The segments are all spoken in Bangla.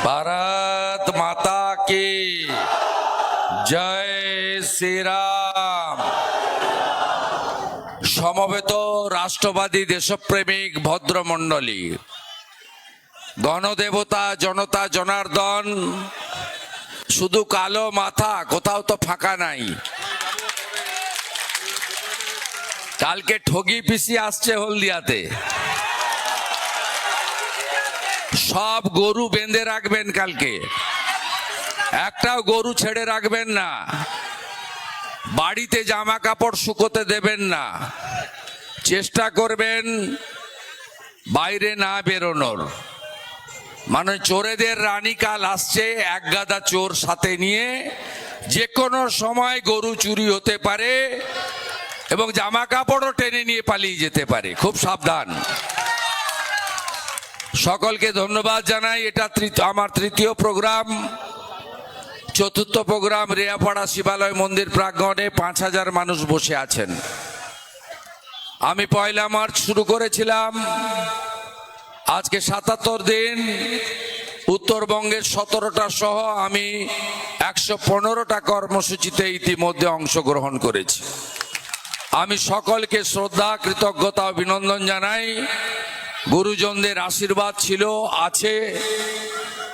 भारत माता की जय श्री राम। সমবেত রাষ্ট্রবাদী দেশপ্রেমিক ভদ্রমণ্ডলী, গণদেবতা জনতা জনার্দন, শুধু কালো মাথা, কোথাও তো ফাঁকা নাই। কালকে ঠগি পিসি আসছে হলদিয়াতে, সব গরু বেঁধে রাখবেন কালকে, একটাও গরু ছেড়ে রাখবেন না। বাড়িতে জামা কাপড় শুকোতে দেবেন না, চেষ্টা করবেন বাইরে না বেরোনোর। মানে চোরেদের রানী কাল আসছে, এক গাদা চোর সাথে নিয়ে যে কোনো সময় গরু চুরি হতে পারে এবং জামা কাপড়ও টেনে নিয়ে পালিয়ে যেতে পারে, খুব সাবধান। সকলকে ধন্যবাদ জানাই। এটা আমার তৃতীয় প্রোগ্রাম। চতুর্থ প্রোগ্রাম রেয়াপাড়া শিবালয় মন্দির প্রাঙ্গণে 5000 মানুষ বসে আছেন। আমি 1 মার্চ শুরু করেছিলাম, আজকে 77 দিন। উত্তরবঙ্গের 17টা সহ আমি 115টা কর্মসূচিতে ইতিমধ্যে অংশগ্রহণ করেছি। আমি সকলকে শ্রদ্ধা, কৃতজ্ঞতা, অভিনন্দন জানাই। গুরুজনদের আশীর্বাদ ছিল, আছে,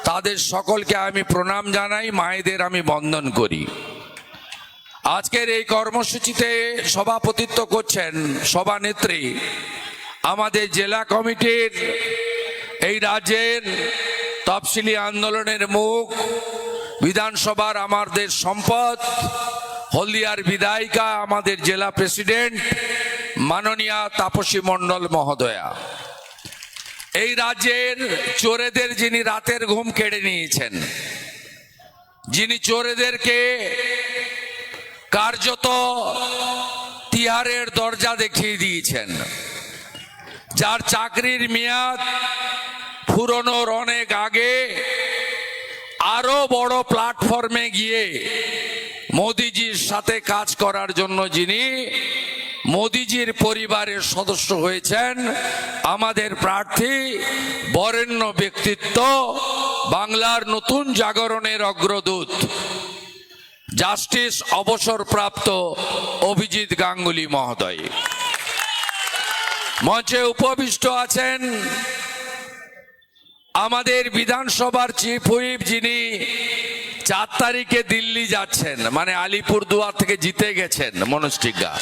তাদের সকলকে আমি প্রণাম জানাই। মায়েদের আমি বন্দন করি। আজকের এই কর্মসূচিতে সভাপতিত্ব করছেন সভানেত্রী, আমাদের জেলা কমিটির, এই রাজ্যের তফসিলি আন্দোলনের মুখ, বিধানসভার আমাদের সম্পদ, হলদিয়ার বিধায়িকা, আমাদের জেলা প্রেসিডেন্ট মাননীয়া তাপসী মণ্ডল মহোদয়া। এই রাজ্যের চোরেদের যিনি রাতের ঘুম কেড়ে নিয়েছেন, যিনি চোরেদেরকে কার্যত তিহারের দরজা দেখিয়ে দিয়েছেন, যার চাকরির মেয়াদ ফুরোনোর অনেক আগে আরো বড় প্ল্যাটফর্মে গিয়ে মোদিজির সাথে কাজ করার জন্য যিনি মোদিজির পরিবারের সদস্য হয়েছেন, আমাদের প্রার্থী, বরেণ্য ব্যক্তিত্ব, বাংলার নতুন জাগরণের অগ্রদূত, জাস্টিস অবসরপ্রাপ্ত অভিজিৎ গাঙ্গুলি মহোদয়। মঞ্চে উপবিষ্ট আছেন আমাদের বিধানসভার চিফ হুইপ, যিনি 4 তারিখে দিল্লি যাচ্ছেন, মানে আলিপুরদুয়ার থেকে জিতে গেছেন, মনোজ টিগ্গা।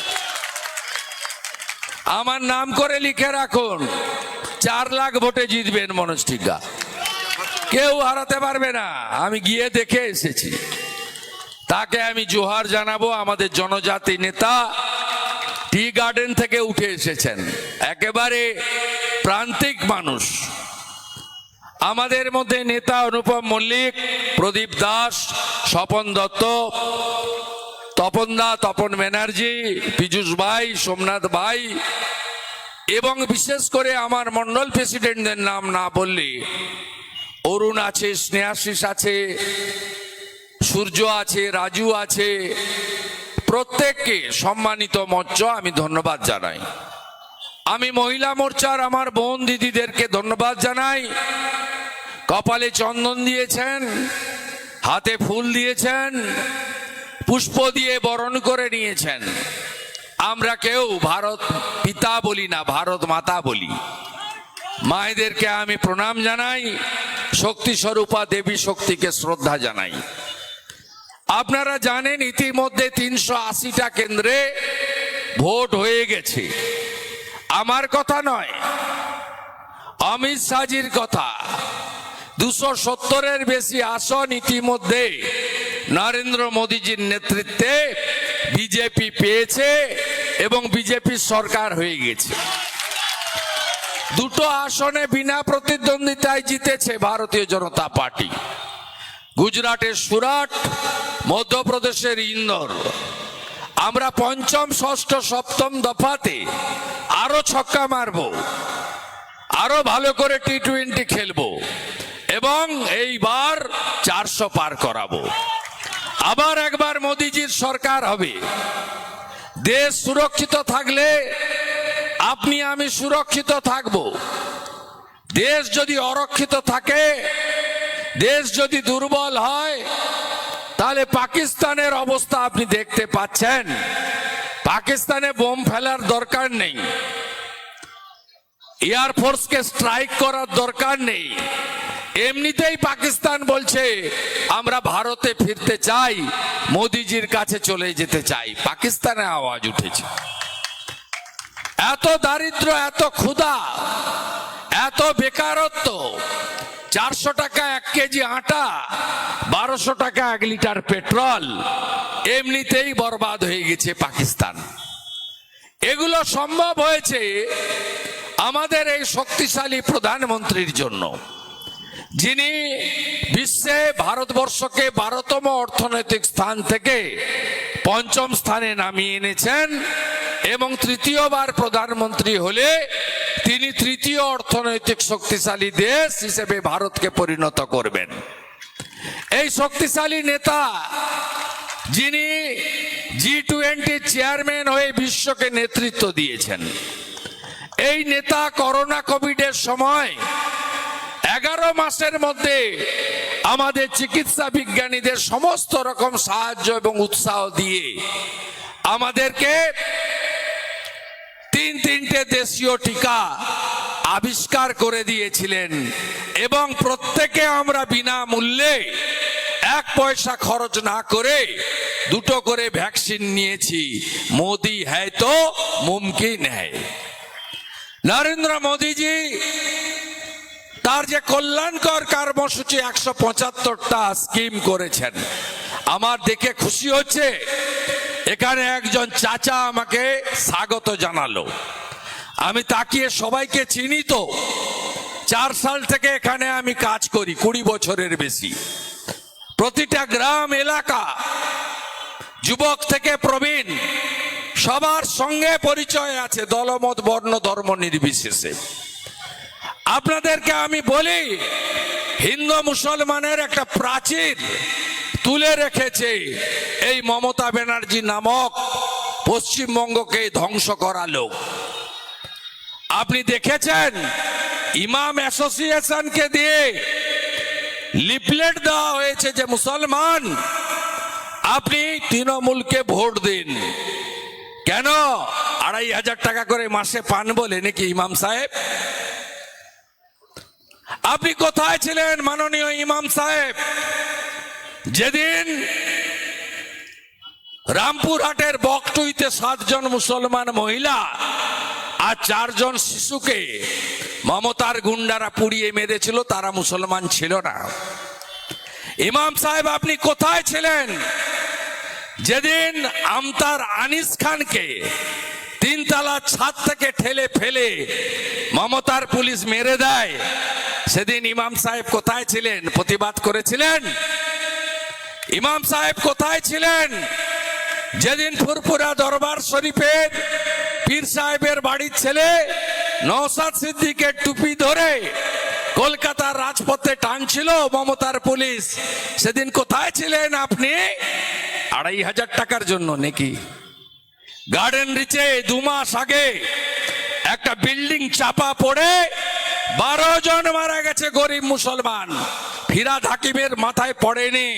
আমার নাম করে লিখে রাখুন, 4 লাখ ভোটে জিতবেন মনোজ টিগ্গা, কেউ হারাতে পারবে না। আমি গিয়ে দেখে এসেছি, তাকে আমি জোহার জানাবো। আমাদের জনজাতি নেতা, টি গার্ডেন থেকে উঠে এসেছেন, একেবারে প্রান্তিক মানুষ। আমাদের মধ্যে নেতা অনুপম মল্লিক, প্রদীপ দাস, স্বপন দত্ত, তপন দা, তপন ব্যানার্জি, পীযুষ ভাই, সোমনাথ ভাই, এবং বিশেষ করে আমার মন্ডল প্রেসিডেন্টদের নাম না বললে, অরুণ আছে, স্নেহাশিস আছে, সূর্য আছে, রাজু আছে, প্রত্যেককে সম্মানিত মঞ্চ আমি ধন্যবাদ জানাই। আমি মহিলা মোর্চার আমার বোন দিদিদেরকে ধন্যবাদ জানাই। কপালে চন্দন দিয়েছেন, হাতে ফুল দিয়েছেন, পুষ্প দিয়ে বরণ করে নিয়েছেন। আমরা কেউ ভারত পিতা বলি না, ভারত মাতা বলি। মায়েদেরকে আমি প্রণাম জানাই, শক্তি স্বরূপা দেবী শক্তিকে শ্রদ্ধা জানাই। আপনারা জানেন ইতিমধ্যে 380টা কেন্দ্রে ভোট হয়ে গেছে। আমার কথা নয়, অমিত শাহজির কথা। 270-এর বেশি আসন ইতিমধ্যে নরেন্দ্র মোদীজির নেতৃত্বে বিজেপি পেয়েছে এবং বিজেপি সরকার হয়ে গেছে। 2টো আসনে বিনা প্রতিদ্বন্দ্বিতায় জিতেছে ভারতীয় জনতা পার্টি। গুজরাটের সুরাট, মধ্যপ্রদেশের ইন্দোর। আমরা 5ম, 6ষ্ঠ, 7ম দফাতে আরো ছক্কা মারবো, আরো ভালো করে টি20 খেলবো এবং এইবার 400 পার করাবো। আবার একবার মোদিজির সরকার হবে। দেশ সুরক্ষিত থাকলে আপনি আমি সুরক্ষিত থাকব। দেশ যদি অরক্ষিত থাকে দেশ যদি দুর্বল হয় তাহলে পাকিস্তানের অবস্থা আপনি দেখতে পাচ্ছেন। পাকিস্তানে বোম ফেলার দরকার নেই, এয়ারফোর্সকে স্ট্রাইক করার দরকার নেই। এমনিতেই পাকিস্তান বলছে আমরা ভারতে ফিরতে চাই, মোদিজির কাছে চলে যেতে চাই। পাকিস্তানে আওয়াজ উঠেছে। এত দারিদ্র, এত ক্ষুধা, এত বেকারত্ব, 400 টাকা 1 কেজি আটা, 1200 টাকা 1 লিটার পেট্রোল, এমনিতেই বরবাদ হয়ে গেছে পাকিস্তান। এগুলো সম্ভব হয়েছে আমাদের এই শক্তিশালী প্রধানমন্ত্রীর জন্য, যিনি বিশ্বে ভারতবর্ষকে 12তম অর্থনৈতিক স্থান থেকে 5ম স্থানে নামিয়ে এনেছেন এবং তৃতীয়বার প্রধানমন্ত্রী হলে তিনি তৃতীয় অর্থনৈতিক শক্তিশালী দেশ হিসেবে ভারতকে পরিণত করবেন। এই শক্তিশালী নেতা, যিনি G20 চেয়ারম্যান হয়ে বিশ্বকে নেতৃত্ব দিয়েছেন, এই নেতা করোনা কোভিডের সময় 11 মাসের মধ্যে আমাদের চিকিৎসা বিজ্ঞানীদের সমস্ত রকম সাহায্য এবং উৎসাহ দিয়ে আমাদেরকে 3টে দেশীয় টিকা আবিষ্কার করে দিয়েছিলেন এবং প্রত্যেকে আমরা বিনামূল্যে 1 পয়সা খরচ না করে 2টো করে ভ্যাকসিন নিয়েছি। মোদি হ্যায় তো মুমকিন হ্যায়। নরেন্দ্র মোদীজি তার যে কল্যাণকর কর্মসূচি 175টা স্কিম করেছেন, আমার দেখে খুশি হচ্ছে। এখানে একজন চাচা আমাকে স্বাগত জানালো, আমি তাকিয়ে সবাইকে চিনি। তো 4 সাল থেকে এখানে আমি কাজ করি, 20 বছরের বেশি। প্রতিটা গ্রাম এলাকা, যুবক থেকে প্রবীণ, সবার সঙ্গে পরিচয় আছে, দলমত বর্ণ ধর্ম নির্বিশেষে। আপনাদেরকে আমি বলি, হিন্দু মুসলমানের একটা প্রাচীর তুলে রেখেছে এই মমতা ব্যানার্জি নামক পশ্চিমবঙ্গকে ধ্বংস করা লোক। আপনি দেখেছেন ইমাম অ্যাসোসিয়েশনকে দিয়ে লিফলেট দেওয়া হয়েছে যে মুসলমান আপনি তৃণমূলকে ভোট দিন। কেন? 2500 টাকা করে মাসে পান বলে নাকি ইমাম সাহেব? আপনি কোথায় ছিলেন মাননীয় ইমাম সাহেব যেদিন রামপুরহাটের বকটুইতে 7 জন মুসলমান মহিলা আর 4 জন শিশুকে মমতার গুন্ডারা পুড়িয়ে মেরেছিল? তারা মুসলমান ছিল না। ইমাম সাহেব আপনি কোথায় ছিলেন যেদিন আমতার আনিস খানকে 3 তলা ছাদ থেকে ঠেলে ফেলে মমতার পুলিশ মেরে দেয়? সেদিন ইমাম সাহেব কোথায় ছিলেন? প্রতিবাদ করেছিলেন? ইমাম সাহেব কোথায় ছিলেন যেদিন ফুরফুরা দরবার শরীফের পীর সাহেবের বাড়ির ছেলে নওশাদ সিদ্দিকের টুপি ধরে কলকাতার রাজপথে টানছিল মমতার পুলিশ? সেদিন কোথায় ছিলেন আপনি? 2500 টাকার জন্য নাকি? গার্ডেন রিচে 2 মাস আগে একটা বিল্ডিং চাপা পড়ে 12 জন মারা গেছে গরিব মুসলমান। ফিরাদ হাকিমের মাথায় পড়েনি,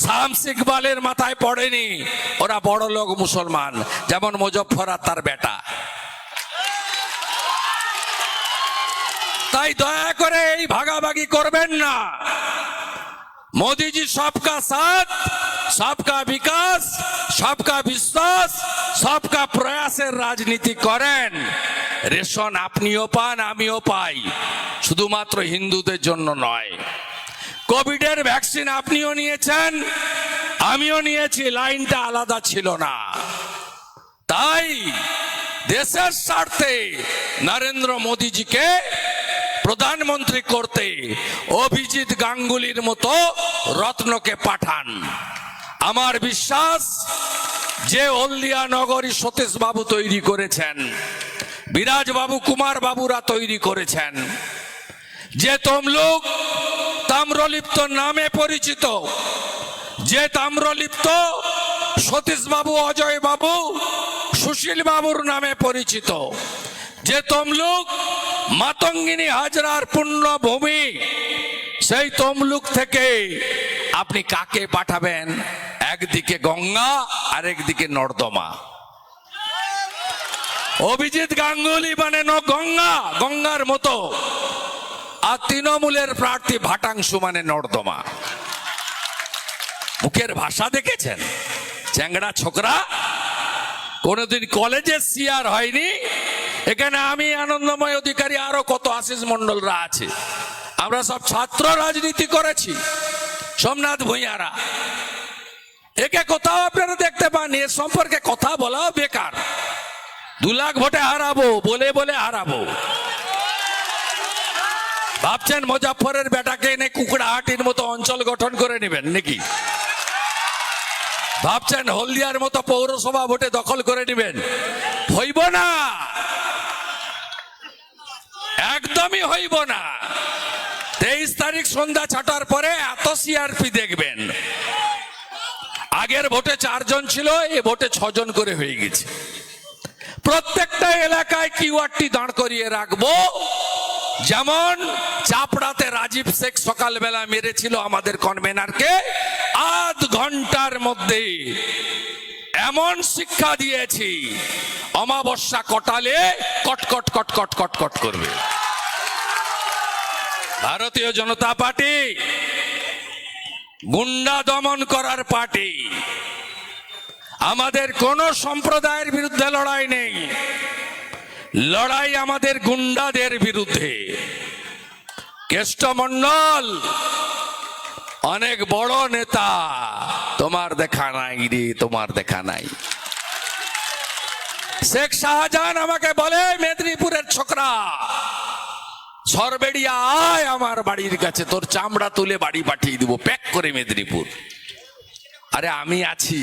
শামস ইকবালের মাথায় পড়েনি, ওরা বড় লোক মুসলমান, যেমন মুজফ্ফর আর তার বেটা। তাই দয়া করে এই ভাগাভাগি করবেন না। মোদিজি সবকা সাথ, সবকা বিকাশ, সবকা বিশ্বাস, সবকা প্রয়াসের রাজনীতি করেন। রেশন আপনিও পান, আমিও পাই, শুধুমাত্র হিন্দুদের জন্য নয়। কোভিডের ভ্যাকসিন আপনিও নিয়েছেন, আমিও নিয়েছি, লাইনটা আলাদা ছিল না। তাই দেশের স্বার্থে নরেন্দ্র মোদীজিকে প্রধানমন্ত্রী করতে অভিজিৎ গাঙ্গুলির মতো রত্নকে পাঠান। আমার বিশ্বাস যে হলদিয়া নগরী সতীশ বাবু তৈরি করেছেন, বিরাজ বাবু, কুমার বাবুরা তৈরি করেছেন, যে তমলুক তাম্রলিপ্ত নামে পরিচিত, যে তাম্রলিপ্ত সতীশ বাবু, অজয় বাবু, সুশীল বাবুর নামে পরিচিত, যে তমলুক মাতঙ্গিনী হাজরার পুণ্যভূমি, সেই তমলুক থেকে আপনি কাকে পাঠাবেন? একদিকে গঙ্গা আর একদিকে নর্দমা। অভিজিৎ গাঙ্গুলি মানে গঙ্গা, গঙ্গার মতো, আর তৃণমূলের প্রার্থী ভাটাংশু মানে নর্দমা। মুখের ভাষা দেখেছেন? চ্যাংড়া ছোকরা, কোনোদিন কলেজে সিআর হয়নি। এখানে আমি, আনন্দময় অধিকারী, আরো কত আশিস মন্ডলরা আছে, আমরা সব ছাত্র রাজনীতি করেছি। সোমনাথ ভূঁইয়ারা, একে কোথাও আপনারা দেখতে পান? এর সম্পর্কে কথা বলাও বেকার। 2 লাখ ভোটে হারাবো বলে বলে হারাবো। ভাবছেন মুজাফফরের বেটাকে এনে কুকুড়াহাটির মতো অঞ্চল গঠন করে নেবেন নাকি? ভাবছেন হলদিয়ার মতো পৌরসভা ভোটে দখল করে নেবেন? হইব না, একদমই হইব না। 23 তারিখ সন্ধ্যা 6টার পরে এত সিআরপি দেখবেন। আগের ভোটে 4 জন ছিল, এই ভোটে 6 জন করে হয়ে গেছে। প্রত্যেকটা এলাকায় কিওয়ার্ডটি দাঁড় করিয়ে রাখবো। যেমন চাপড়াতে রাজীব শেখ সকালবেলা মেরেছিল আমাদের কনভেনারকে, আধ ঘন্টার মধ্যে এমন শিক্ষা দিয়েছি, অমাবস্যা কটালে কটকট কটকট কটকট করবে। ভারতীয় জনতা পার্টি গুন্ডা দমন করার পার্টি। আমাদের কোন সম্প্রদায়ের বিরুদ্ধে লড়াই নেই, লড়াই আমাদের গুন্ডাদের বিরুদ্ধে। কেষ্টমণ্ডল অনেক বড় নেতা, তোমার দেখা নাই রে, তোমার দেখা নাই। শেখ শাহজাহান আমাকে বলে, মেদিনীপুরের ছোকরা, সরবেড়িয়া আয় আমার বাড়ির কাছে, তোর চামড়া তুলে বাড়ি পাঠিয়ে দিব প্যাক করে মেদিনীপুর। আরে আমি আছি।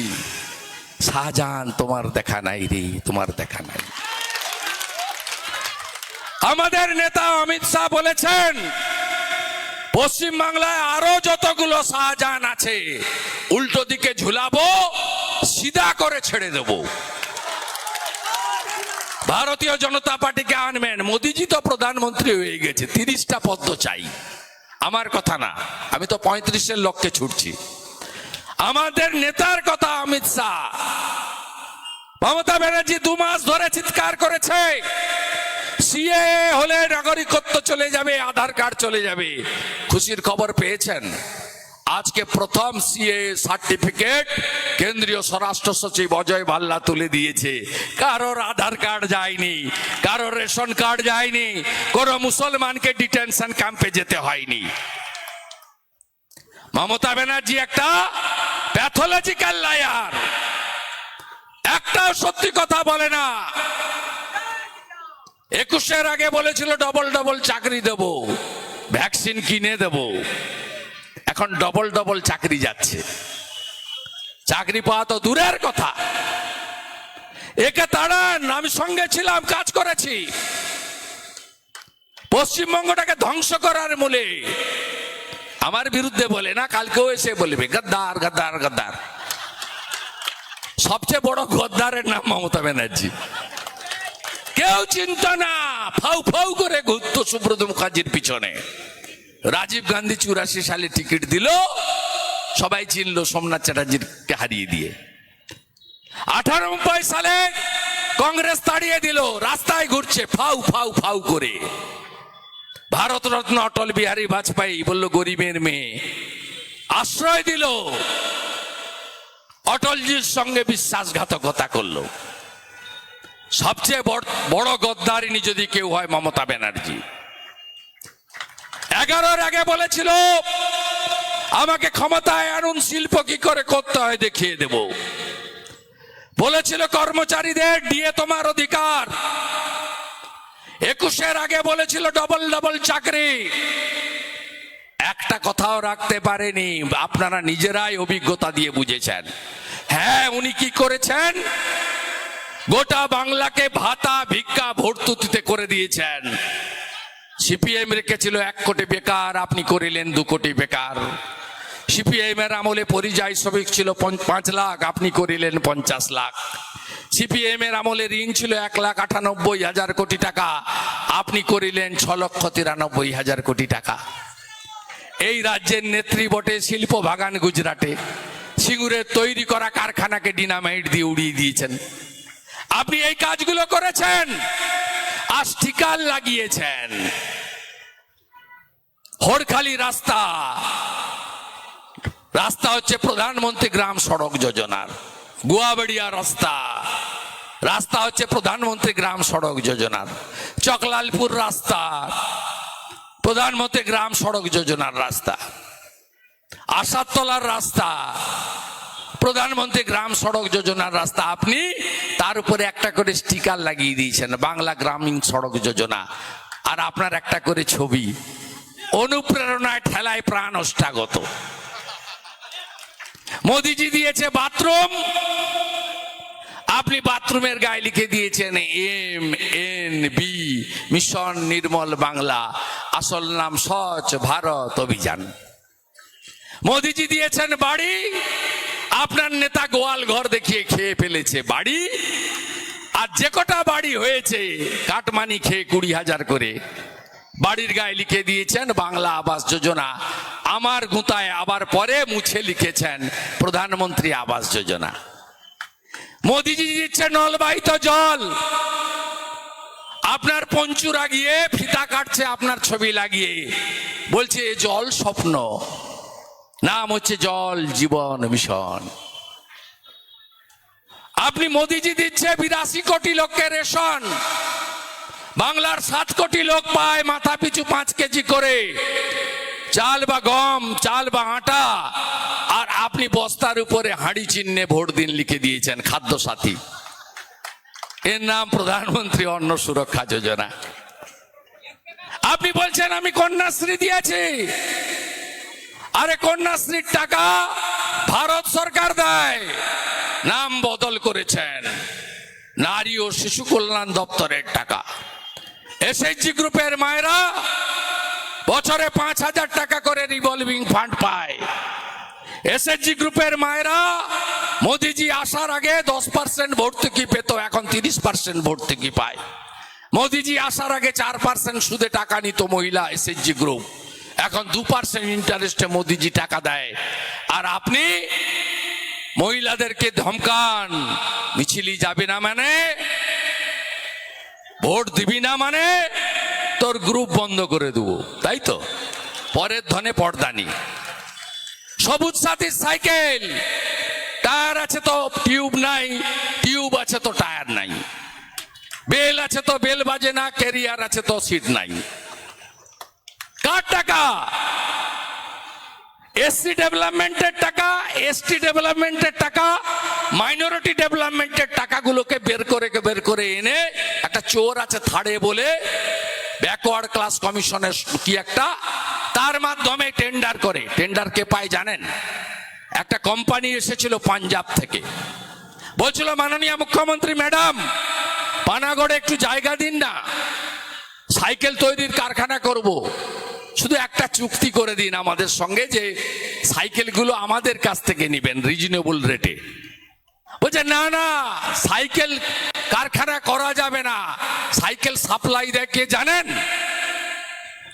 শাহজাহান, তোমার দেখা নাই রে, তোমার দেখা নাই। আমাদের নেতা অমিত শাহ বলেছেন, পশ্চিমবাংলায় আরো যতগুলো শাহজাহান আছে উল্টো দিকে ঝুলাবো, সিধা করে ছেড়ে দেব। ভারতীয় জনতা পার্টিকে আনবেন। মোদিজি তো প্রধানমন্ত্রী হয়ে গেছে, 30টা পদ্ম চাই। আমার কথা না, আমি তো 35-এর লক্ষ্যে ছুটছি। আমাদের নেতার কথা অমিত শাহ। মমতা ব্যানার্জি 2 মাস ধরে চিৎকার করেছে, সিএ হলে নাগরিকত্ব চলে যাবে, আধার কার্ড চলে যাবে। খুশির খবর পেয়েছেন? আজকে প্রথম সিএ সার্টিফিকেট কেন্দ্রীয় স্বরাষ্ট্র সচিব অজয় ভাল্লা তুলে দিয়েছে। কারোর আধার কার্ড যায়নি, কারোর রেশন কার্ড যায়নি, কোন মুসলমানকে ডিটেনশন ক্যাম্পে যেতে হয়নি। মমতা ব্যানার্জি একটা প্যাথোলজিক্যাল লায়ার, একটাও সত্যি কথা বলে না। 21-এর আগে বলেছিল ডবল ডবল চাকরি দেব, ভ্যাকসিন কিনে দেব। এখন ডবল ডবল চাকরি যাচ্ছে, চাকরি পাওয়া তো দূরের কথা। একে তাড়ান, আমি সঙ্গে ছিলাম, কাজ করেছি। পশ্চিমবঙ্গটাকে ধ্বংস করার মূলে। আমার বিরুদ্ধে বলে না, কালকেও এসে বলবে গদ্দার গদ্দার গদ্দার। সবচেয়ে বড় গদ্দারের নাম মমতা ব্যানার্জি। কেউ চিন্তা না, ফাউ ফাউ করে ঘুরতো সুব্রত মুখার্জির পিছনে। রাজীব গান্ধী 84 সালে টিকিট দিল, সবাই চিনল সোমনাথ চ্যাটার্জিকে হারিয়ে দিয়ে। 98 সালে কংগ্রেস তাড়িয়ে দিল, রাস্তায় ঘুরছে ফাউ ফাউ ফাউ করে। ভারতরত্ন অটল বিহারী বাজপেয়ী বলল গরিবের মেয়ে, আশ্রয় দিল। অটলজির সঙ্গে বিশ্বাসঘাতকতা করলো। সবচেয়ে বড় গদ্দারিনী যদি কেউ হয় মমতা ব্যানার্জি। 11-এর আগে বলেছিল আমাকে ক্ষমতায় আনুন, শিল্প কি করে করতে হয় দেখিয়ে দেব। বলেছিল কর্মচারীদের ডিএ তোমার অধিকার। 21-এর আগে বলেছিল ডবল ডবল চাকরি। একটা কথাও রাখতে পারেনি। আপনারা নিজেরাই অভিজ্ঞতা দিয়ে বুঝেছেন। হ্যাঁ, উনি কি করেছেন? গোটা বাংলাকে ভাতা ভিক্ষা ভর্তুকিতে করে দিয়েছেন। সিপিএম রেখেছিল 1 কোটি বেকার, আপনি করিলেন 2 কোটি বেকার। সিপিএম এর আমলে পরিযায়ী শ্রমিক ছিল 5 লাখ, আপনি করিলেন 50 লাখ। সিপিএম এর আমলে ঋণ ছিল 1,98,000 কোটি টাকা, আপনি করিলেন 6,93,000 কোটি টাকা। এই রাজ্যের নেত্রী বটে, শিল্প বাগান গুজরাটে, সিঙ্গুরের তৈরি করা কারখানাকে ডিনামাইট দিয়ে উড়িয়ে দিয়েছেন। আপনি এই কাজগুলো করেছেন, আস্টিকাল লাগিয়েছেন। হরখালি রাস্তা, রাস্তা হচ্ছে প্রধানমন্ত্রী গ্রাম সড়ক যোজনার। গুয়াবাড়িয়া রাস্তা, রাস্তা হচ্ছে প্রধানমন্ত্রী গ্রাম সড়ক যোজনার। চকলালপুর রাস্তা প্রধানমন্ত্রী গ্রাম সড়ক যোজনার রাস্তা। আশাতলার রাস্তা প্রধানমন্ত্রী গ্রাম সড়ক যোজনার রাস্তা। আপনি তার উপরে একটা করে স্টিকার লাগিয়ে দিয়েছেন, বাংলা গ্রামীণ সড়ক যোজনা, আর আপনার একটা করে ছবি। অনুপ্রেরণায় ঠেলায় প্রাণ অষ্টাগত। মোদিজি দিয়েছে বাথরুম, আপনি বাথরুমের গায়ে লিখে দিয়েছেন MNB, মিশন নির্মল বাংলা, আসল নাম স্বচ্ছ ভারত অভিযান। মোদিজি দিয়েছেন বাড়ি, আপনার নেতা গোয়াল ঘর দেখিয়ে খেয়ে ফেলেছে বাড়ি। আর যে কটা বাড়ি হয়েছে কাটমানি খেয়ে 20,000 করে, বাড়ির গায়ে লিখে দিয়েছেন বাংলা আবাস যোজনা। আমার গুঁতায় আবার পরে মুছে লিখেছেন প্রধানমন্ত্রী আবাস যোজনা। মোদিজি দিচ্ছে নলবাহিত জল, আপনার পঞ্চুরা গিয়ে ফিতা কাটছে আপনার ছবি লাগিয়ে, বলছে জল স্বপ্ন, নাম হচ্ছে জল জীবন মিশন। আপনি মোদিজি দিচ্ছে 82 কোটি লোককে রেশন, বাংলার 7 কোটি লোক পায় মাথা পিছু 5 কেজি করে চাল বা গম, চাল বা আটা, আর আপনি বস্তার উপরে হাঁড়ি চিহ্নে ভোট দিন লিখে দিয়েছেন খাদ্য সাথী। এর নাম প্রধানমন্ত্রী অন্ন সুরক্ষা যোজনা। আপনি বলছেন আমি কন্যাশ্রী দিয়েছি, আরে কন্যাশ্রীর টাকা ভারত সরকার দেয়, নাম বদল করেছেন নারী ও শিশু কল্যাণ দপ্তরের টাকা। SHG গ্রুপের মায়েরা বছরে 5,000 টাকা করে রিভলভিং ফান্ড পায়। SHG গ্রুপের মায়েরা মোদিজি আসার আগে 10% ভর্তুকি পেত, এখন 30% ভর্তুকি পায়। মোদিজি আসার আগে 4% সুদে টাকা নিত মহিলা SHG গ্রুপ, এখন 2% ইন্টারেস্টে মোদিজি টাকা দেয়। আর আপনি মহিলাদেরকে ধমকান, মিছিলি যাবে না মানে, ভোট দিবি না মানে তোর গ্রুপ বন্ধ করে দেবো, তাই তো? পরের ধনে পর্দানি। সবুজ সাথী সাইকেল, টায়ার আছে তো টিউব নাই, টিউব আছে তো টায়ার নাই, বেল আছে তো বেল বাজে না, ক্যারিয়ার আছে তো সিট নাই। কার টাকা? SC ডেভেলপমেন্টের টাকা, ST ডেভেলপমেন্টের টাকা, মাইনরিটি ডেভেলপমেন্টের টাকাগুলোকে বের করে এনে একটা চোর আছে থাড়ে বলে ব্যাকওয়ার্ড ক্লাস কমিশনের কি একটা, তার মাধ্যমে টেন্ডার করে। টেন্ডার কে পায় জানেন? একটা কোম্পানি এসেছিল পাঞ্জাব থেকে, বলছিল মাননীয় মুখ্যমন্ত্রী ম্যাডাম পানাগড়ে একটু জায়গা দিন না, সাইকেল তৈরির কারখানা করব, শুধু একটা চুক্তি করে দিন আমাদের সঙ্গে যে সাইকেলগুলো আমাদের কাছ থেকে নেবেন রিজনেবল রেটে। বলছে না না, সাইকেল কারখানা করা যাবে না, সাইকেল সাপ্লাই দেয় কে জানেন?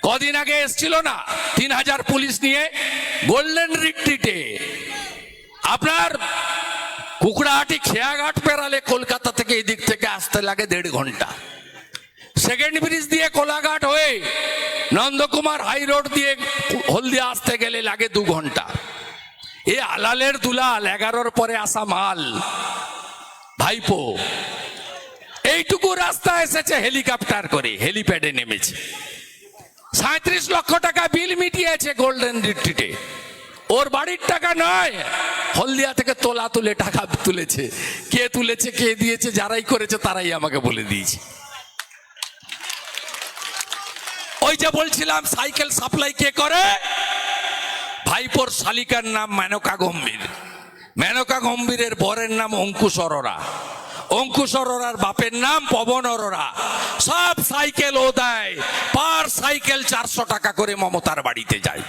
কদিন আগে এসছিল না 3,000 পুলিশ নিয়ে গোল্ডেন রিট্রিটে, আপনার কুকড়াহাটি খেয়াঘাট পেরালে কলকাতা থেকে এই দিক থেকে আসতে লাগে 1.5 ঘন্টা, সেকেন্ড ব্রিজ দিয়ে কোলাঘাট হয়ে নন্দকুমার হাই রোড দিয়ে হলদিয়া আসতে গেলে লাগে 2 ঘন্টা। এ আলালের দুলাল 11-র পরে আসা মাল ভাইপো এইটুকু রাস্তা এসেছে হেলিকপ্টার করে, হেলিপ্যাডে নেমেছে, 37 লক্ষ টাকা বিল মিটিয়েছে গোল্ডেন রিট্রিটে। ওর বাড়ির টাকা নয়, হলদিয়া থেকে তোলা তুলে টাকা তুলেছে। কে তুলেছে, কে দিয়েছে, যারাই করেছে তারাই আমাকে বলে দিয়েছে। ওই যে বলছিলাম সাইকেল সাপ্লাই কে করে, ভাইপোর শালিকার নাম মেনকা গম্ভীর, মেনকা গম্ভীরের বরের নাম অঙ্কুশ অরোরা, অঙ্কুশ অরোরার বাপের নাম পবন অরোরা। সব সাইকেল ও দেয়, পার সাইকেল 400 টাকা করে মমতার বাড়িতে যায়।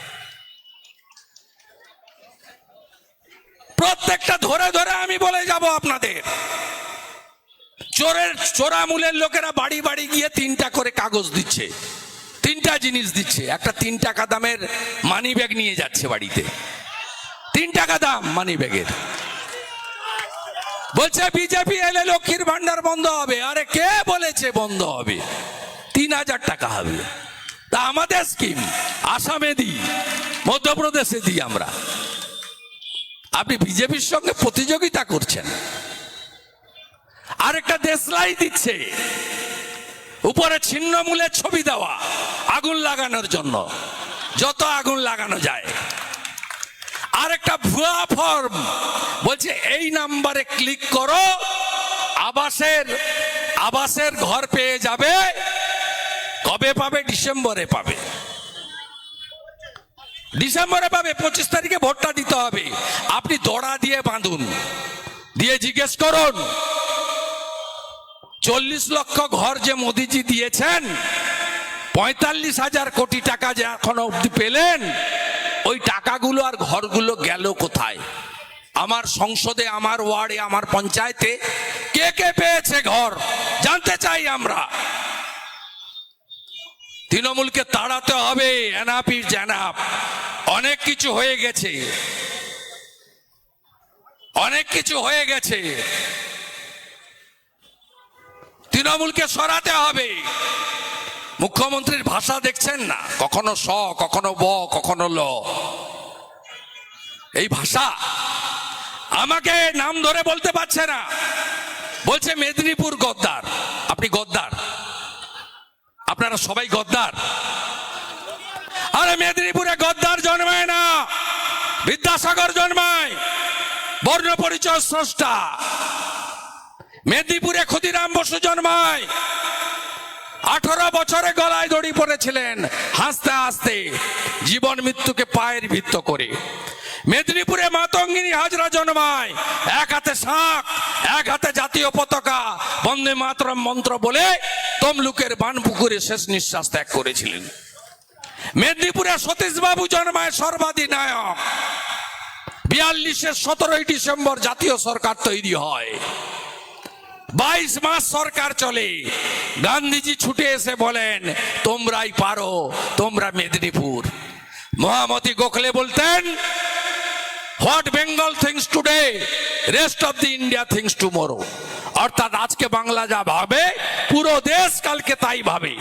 প্রত্যেকটা ধরে ধরে আমি বলে যাব আপনাদের, চোরামূলের লোকেরা বাড়ি বাড়ি গিয়ে 3টা করে কাগজ দিচ্ছে, তিনটা জিনিস দিচ্ছে। একটা 3 টাকা দামের মানি ব্যাগ নিয়ে যাচ্ছে বাড়িতে, 3 টাকা দাম মানি ব্যাগের। বলছে বিজেপি এলে লক্ষ্মীর ভান্ডার বন্ধ হবে। আরে কে বলেছে বন্ধ হবে? 3000 টাকা হবে। তা আমাদের স্কিম আসামে দিই, মধ্যপ্রদেশে দিই আমরা। আপনি বিজেপির সঙ্গে প্রতিযোগিতা করছেন। আরেকটা দেশলাই দিচ্ছে, উপরে ছিন্নমূলের ছবি দেওয়া, আগুন লাগানোর জন্য, যত আগুন লাগানো যায়। আরেকটা ভুয়া ফর্ম, বলছে এই নাম্বারে ক্লিক করো, আবাসের ঘর পেয়ে যাবে। কবে পাবে? ডিসেম্বরে পাবে। ডিসেম্বরে পাবে, 25 তারিখে ভোটটা দিতে হবে। আপনি দড়া দিয়ে বাঁধুন, দিয়ে জিজ্ঞেস করুন 40 লক্ষ ঘর যে মোদিজি দিয়েছেন, 45,000 কোটি টাকা যে এখনো অব্দি পেলেন, ওই টাকাগুলো আর ঘরগুলো গেল কোথায়? আমার সংসদে, আমার ওয়ার্ডে, আমার পঞ্চায়েতে কে কে পেয়েছে ঘর জানতে চাই আমরা। তৃণমূলকে তাড়াতে হবে, এনাপির জানাপ। অনেক কিছু হয়ে গেছে, অনেক কিছু হয়ে গেছে। তৃণমূলকে সরাতে হবে। মুখ্যমন্ত্রীর ভাষা দেখছেন না, কখনো স, কখনো ব, কখনো ল। এই ভাষা আমাকে নাম ধরে বলতে পারছে না। বলছে মেদিনীপুর গদ্দার। আপনি গদ্দার? আপনারা সবাই গদ্দার? আরে মেদিনীপুরে গদ্দার জন্মায় না, বিদ্যাসাগর জন্মায়, বর্ণ পরিচয় স্রষ্টা। মেদিনীপুরে ক্ষুদিরাম বসু জন্মায়, 18 বছরে গলায় দড়ি পড়েছিলেন, হাসতে হাসতে জীবন মৃত্যুকে পায়ের ভিত্ত করে। মেদিনীপুরে মাতঙ্গিনী হাজরা জন্মায়, এক হাতে শাঁখ, এক হাতে জাতীয় পতাকা, বন্দে মাতরম মন্ত্র বলে তমলুকের বানপুকুরে শেষ নিঃশ্বাস ত্যাগ করেছিলেন। মেদিনীপুরে সতীশ বাবু জন্মায়, সর্বাধিনায়ক। 42-এর 17ই ডিসেম্বর জাতীয় সরকার তৈরি হয়। 22 মাস সরকার চলে। গান্ধীজি ছুটে এসে বলেন তোমরাই পারো, তোমরা মেদিনীপুর। মহামতি গোখলে বলতেন what Bengal things today, rest of the India things tomorrow. অর্থাৎ আজকে বাংলা যা ভাবে, পুরো দেশ কালকে তাই ভাবে।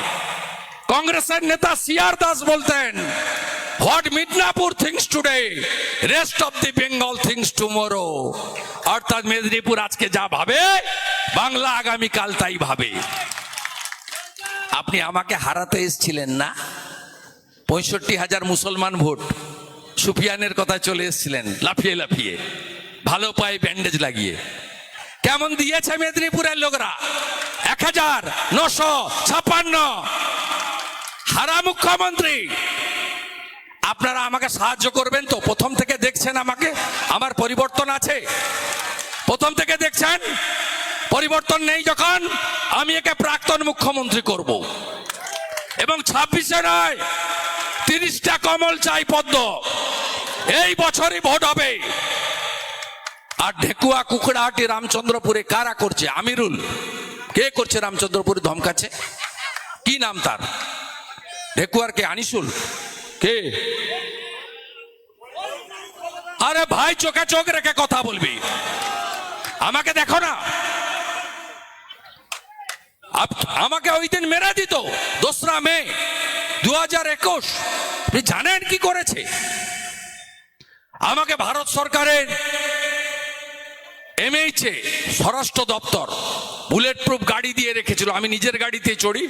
কংগ্রেসের নেতা সিআর দাস বলতেন what Midnapore things today, rest of the Bengal things tomorrow. অর্থাৎ মেদিনীপুর আজকে যা ভাবে, বাংলা আগামীকাল তাই ভাবে। আপনি আমাকে হারাতে এসেছিলেন না? 65,000 মুসলমান ভোট, সুফিয়ানের কথা চলে এসেছিলেন লাফিয়ে লাফিয়ে, ভালো পায়ে ব্যান্ডেজ লাগিয়ে। কেমন দিয়েছে মেদিনীপুরের লোকরা? 1956। হারা মুখ্যমন্ত্রী। আপনারা আমাকে সাহায্য করবেন তো? প্রথম থেকে দেখছেন আমাকে, আমার পরিবর্তন আছে? প্রথম থেকে দেখছেন? পরিবর্তন নেই যখন, আমি একে প্রাক্তন মুখ্যমন্ত্রী করব। এবং 26-এ নয়, 30টা কমল চাই পদ্ম। এই বছরই ভোট হবে। আর ঢেকুয়া কুকড়াহাটি রামচন্দ্রপুরে কারা করছে? আমিরুল কে করছে? রামচন্দ্রপুরে ধমকাচ্ছে, কি নাম তার? ঢেকুয়ার কে? আনিসুল কে? আরে ভাই, চোখে চোখ রেখে কথা বলবি। আমাকে দেখো না, আমাকে ওই দিন মেরে দিত 2রা মে 2021। আপনি জানেন কি করেছে? আমাকে ভারত সরকারের এমএইচে স্বরাষ্ট্র দপ্তর বুলেট প্রুফ গাড়ি দিয়ে রেখেছিল। আমি নিজের গাড়িতে চড়ি।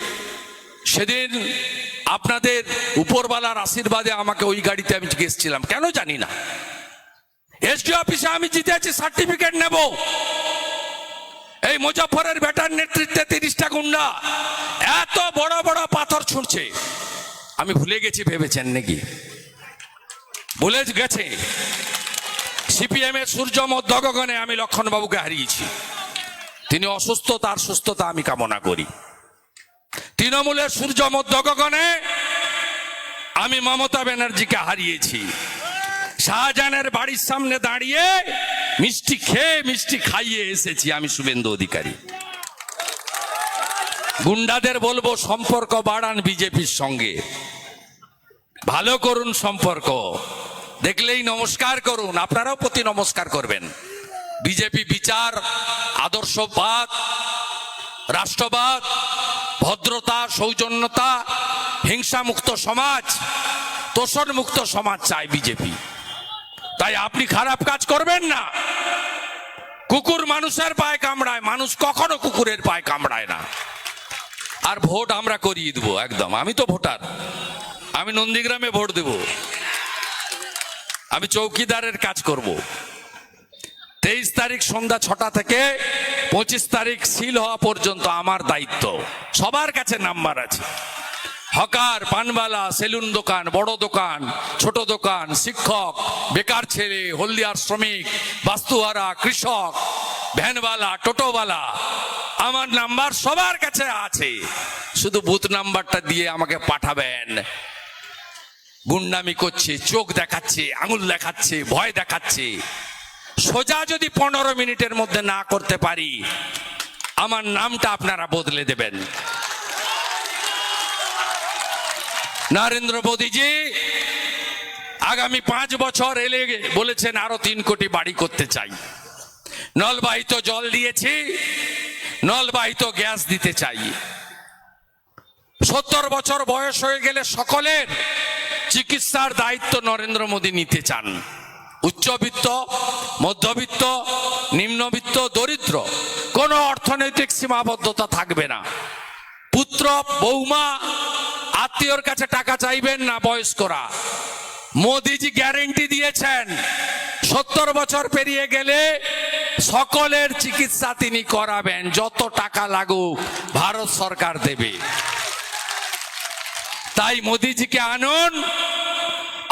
সেদিন আপনাদের উপরওয়ালার আশীর্বাদে আমাকে ওই গাড়িতে আমি গেছিলাম, কেন জানি না। এসডি অফিসে আমি জিতেছি, সার্টিফিকেট নেব। এই মুজফ্ফরের বেটার নেতৃত্বে 30টা গুন্ডা এত বড় বড় পাথর ছুঁড়ছে। আমি ভুলে গেছি ভেবেছেন নাকি? ভুলে গেছে। সিপিএম এর সূর্য মধ্য গগনে আমি লক্ষণ বাবুকে হারিয়েছি। তিনি অসুস্থ, তার সুস্থতা আমি কামনা করি। তৃণমূলের সূর্য মধ্য গগনে আমি মমতা ব্যানার্জিকে হারিয়েছি। শাহজাহানের বাড়ির সামনে দাঁড়িয়ে মিষ্টি খেয়ে মিষ্টি খাইয়ে এসেছি আমি শুভেন্দু অধিকারী। গুন্ডাদের বলবো সম্পর্ক বাড়ান বিজেপির সঙ্গে, ভালো করুন সম্পর্ক, দেখলেই নমস্কার করুন, আপনারাও প্রতি নমস্কার করবেন। বিজেপি বিচার, আদর্শবাদ, রাষ্ট্রবাদ, ভদ্রতা, সৌজন্যতা, হিংসামুক্ত সমাজ, তোষণ মুক্ত সমাজ চায় বিজেপি। তাই আপনি খারাপ কাজ করবেন না। কুকুর মানুষের পায়ে কামড়ায়, মানুষ কখনো কুকুরের পায়ে কামড়ায় না। আর ভোট আমরা করিয়ে দেবো একদম। আমি তো ভোটার, আমি নন্দীগ্রামে ভোট দেব, আমি চৌকিদারের কাজ করব। 23 তারিখ সন্ধ্যা 6টা থেকে 25 তারিখ সিল হওয়া পর্যন্ত আমার দায়িত্ব। সবার কাছে নাম্বার আছে। হকার, পানবালা, সেলুন দোকান, বড় দোকান, ছোট দোকান, শিক্ষক, বেকার ছেলে, হলদিয়ার শ্রমিক, বাস্তুহারা, কৃষক, ভ্যানওয়ালা, টোটোওয়ালা, আমার নাম্বার সবার কাছে আছে। শুধু বুথ নাম্বারটা দিয়ে আমাকে পাঠাবেন। গুন্ডামি করছে, চোখ দেখাচ্ছে, আঙুল দেখাচ্ছে, ভয় দেখাচ্ছে, সোজা যদি 15 মিনিটের মধ্যে না করতে পারি, আমার নামটা আপনারা বদলে দেবেন। নরেন্দ্র মোদীজি আগামী 5 বছর এলে বলেছেন আরো 3 কোটি বাড়ি করতে চাই। নলবাহিত জল দিয়েছি, নলবাহিত গ্যাস দিতে চাই। 70 বছর বয়স হয়ে গেলে সকলের চিকিৎসার দায়িত্ব নরেন্দ্র মোদী নিতে চান। উচ্চবিত্ত, মধ্যবিত্ত, নিম্নবিত্ত, দরিদ্র, কোনো অর্থনৈতিক সীমাবদ্ধতা থাকবে না। পুত্র, বৌমা, আত্মীয়র কাছে টাকা চাইবেন না বয়স্করা। মোদিজি গ্যারেন্টি দিয়েছেন 70 বছর পেরিয়ে গেলে সকলের চিকিৎসা তিনি করাবেন, যত টাকা লাগুক ভারত সরকার দেবে। তাই মোদিজিকে আনুন,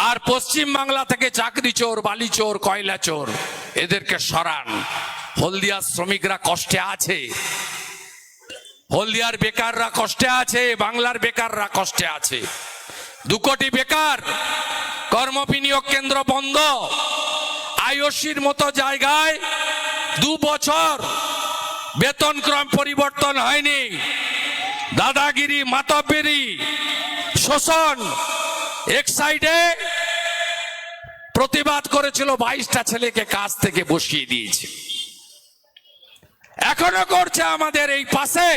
আর পশ্চিম বাংলা থেকে চাকরি চোর, বালি চোর, কয়লা চোর এদেরকে সরান। হলদিয়ার শ্রমিকরা কষ্টে আছে, হলদিয়ার বেকাররা কষ্টে আছে, বাংলার বেকাররা কষ্টে আছে। 2 কোটি বেকার, কর্ম বিনিয়োগ কেন্দ্র বন্ধ, আইওসির মতো জায়গায় 2 বছর বেতনক্রম পরিবর্তন হয়নি। দাদাগিরি, মাতব্বরি, শোষণ এক সাইডে প্রতিবাদ করেছিল, 22টা ছেলেকে কাজ থেকে বসিয়ে দিয়েছে। এখনো করছে। আমাদের এই পাশে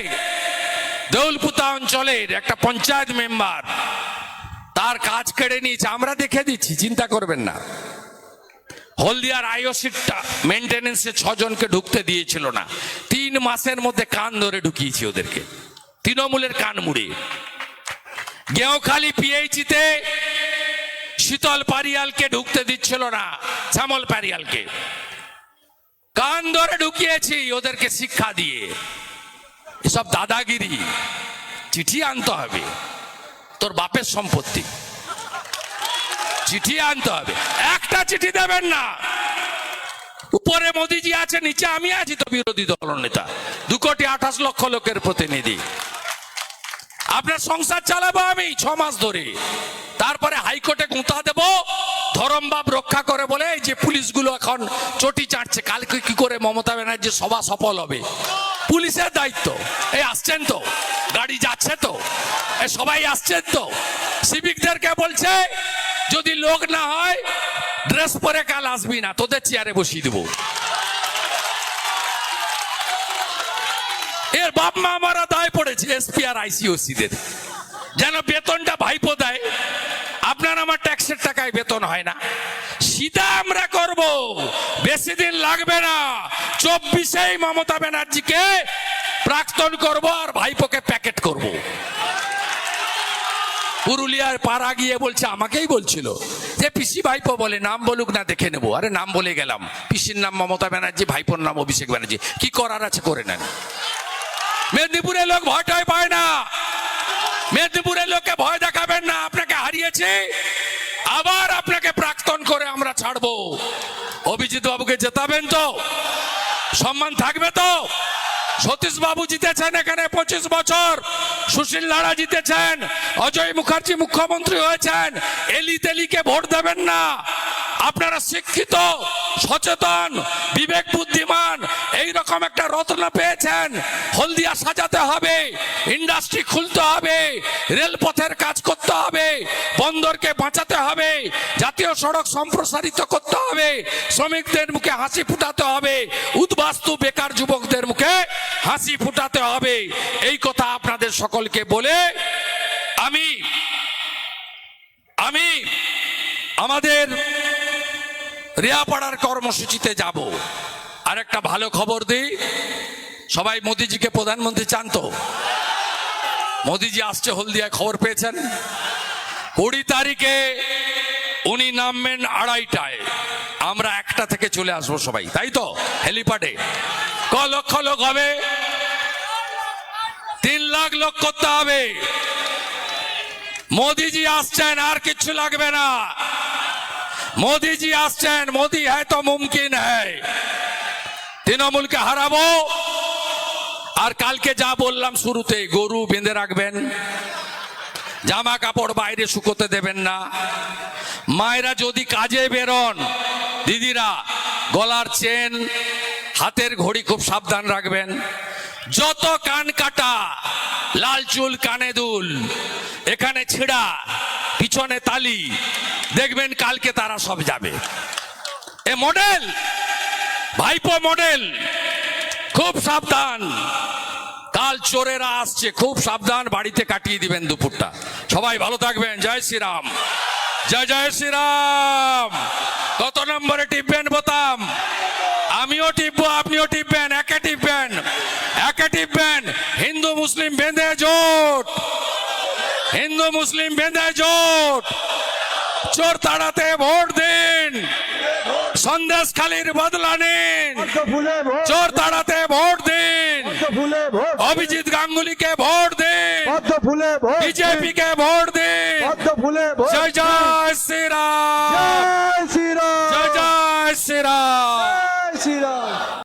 দেউলপুতা অঞ্চলের একটা পঞ্চায়েত মেম্বার, তার কাজ কেড়ে নিয়েছে, আমরা দেখে দিচ্ছি, চিন্তা করবেন না। হলদিয়ার আইওসিটা মেনটেনেন্সে 6 জনকে ঢুকতে দিয়েছিল না, 3 মাসের মধ্যে কান ধরে ঢুকিয়েছি ওদেরকে, তৃণমূলের কান মুড়ে। গেঁওখালি পিএইচিতে শীতল পারিয়ালকে ঢুকতে দিচ্ছিল না, শ্যামল পারিয়ালকে কান ধরে ঢুকিয়েছি ওদেরকে শিক্ষা দিয়ে। এসব দাদাগিরি। চিঠি আনতে হবে, তোর বাপের সম্পত্তি, চিঠি আনতে হবে। একটা চিঠি দেবেন না। উপরে মোদিজি আছে, নিচে আমি আছি তো বিরোধী দল নেতা, 2 কোটি 28 লক্ষ লোকের প্রতিনিধি। আপনার সংসার চালাবো আমি 6 মাস ধরে, তারপরে হাইকোর্টে গুঁতা দেব ধরমবাব রক্ষা করে বলে। এই যে পুলিশগুলো এখন চটি চাটছে, কালকে কি করে মমতা ব্যানার্জির সভা সফল হবে, পুলিশের দায়িত্ব। এই আসছেন তো, গাড়ি যাচ্ছে তো, এই সবাই আসছেন তো, সিভিকদেরকে বলছে যদি লোক না হয় ড্রেস পরে কাল আসবি না, তোদের চেয়ারে বসিয়ে দেবো। এর বাপ মা আমারা দায় পড়েছে এসপি আর আইসিওসিদের, যেন বেতনটা ভাইপো দেয়। আপনার আমার ট্যাক্সের টাকায় বেতন হয় না, সিধা আমরা করব, বেশি দিন লাগবে না। 24-এই মমতা ব্যানার্জিকে প্রাক্তন করব আর ভাইপোকে প্যাকেট করব। পুরুলিয়ার পাড়া গিয়ে বলছে, আমাকেই বলছিল যে পিসি ভাইপো বলে, নাম বলুক না দেখে নেবো। আরে নাম বলে গেলাম, পিসির নাম মমতা ব্যানার্জি, ভাইপোর নাম অভিষেক ব্যানার্জি, কি করার আছে করে নেন। মেদিনীপুরের লোক ভয় টয় পায় না, মেদিনীপুরের লোককে ভয় দেখাবেন না। আপনাকে হারিয়েছে, আবার আপনাকে প্রাক্তন করে আমরা ছাড়বো। অভিজিৎ বাবুকে জেতাবেন তো, সম্মান থাকবে তো। সতীশ বাবু জিতেছেন এখানে 25 বছর, সুশীল লাড়া জিতেছেন, অজয় মুখার্জি মুখ্যমন্ত্রী হয়েছেন। এলি তেলিকে ভোট দেবেন না। আপনারা শিক্ষিত, সচেতন, বিবেক বুদ্ধিমান, এই রকম একটা রত্ন পেয়েছেন। হলদিয়া সাজাতে হবে, ইন্ডাস্ট্রি খুলতে হবে, রেলপথের কাজ করতে হবে, বন্দরকে বাঁচাতে হবে, জাতীয় সড়ক সম্প্রসারিত করতে হবে, শ্রমিকদের মুখে হাসি ফুটাতে হবে, উদ্বাস্তু বেকার যুবকদের মুখে হাসি ফুটাতে হবে। এই কথা আপনাদের সকলকে বলে আমি আমাদের রিয়াপাড়ার কর্মসূচিতে যাব। আর একটা ভালো খবর দিই, সবাই মোদিজিকে প্রধানমন্ত্রী চান তো? মোদিজি আসছে হলদিয়ায়, খবর পেয়েছেন? 20 তারিখে উনি নামবেন 2:30টায়, আমরা 1টা থেকে চলে আসবো সবাই, তাই তো? হেলিপ্যাডে লক্ষ লোক হবে, 3 লাখ লোক করতে হবে। মোদিজি আসছেন, আর কিচ্ছু লাগবে না। মোদিজি আসছেন, মোদি হ্যায় তো মুমকিন হ্যায়। তৃণমূলকে হারাবো। আর কালকে যা বললাম শুরুতে, গরু বেঁধে রাখবেন, জামা কাপড় বাইরে শুকোতে দেবেন না। মায়েরা যদি কাজে বেরোন, দিদিরা গলার চেন, হাতের ঘড়ি খুব সাবধান রাখবেন। যত কান কাটা, লাল চুল কানে দুল, এখানে ছিড়া, পিছনে তালি, দেখবেন কালকে তারা সব যাবে। এ মডেল, ভাইপো মডেল, খুব সাবধান। কাল চোরেরা আসছে, খুব সাবধান, বাড়িতে কাটিয়ে দিবেন দুপুরটা। সবাই ভালো থাকবেন। জয় শ্রীরাম, জয় জয় শ্রীরাম। কত নম্বরে টিপবেন বোতাম? আমিও টিপবো, আপনিও টিপবেন, একে টিপবেন, একে টিপবেন। হিন্দু মুসলিম বেঁধে জোট, হিন্দু মুসলিম বেঁধে জোট। চোর তাড়াতে ভোট দিন, সন্দেশখালীর বদলা নিন। চোর তাড়াতে ভোট দিন, অভিজিৎ গাঙ্গুলিকে ভোট দিন, বিজেপি কে ভোট দিন। জয় জয় শ্রীরাম, জয় জয় শ্রীরাম।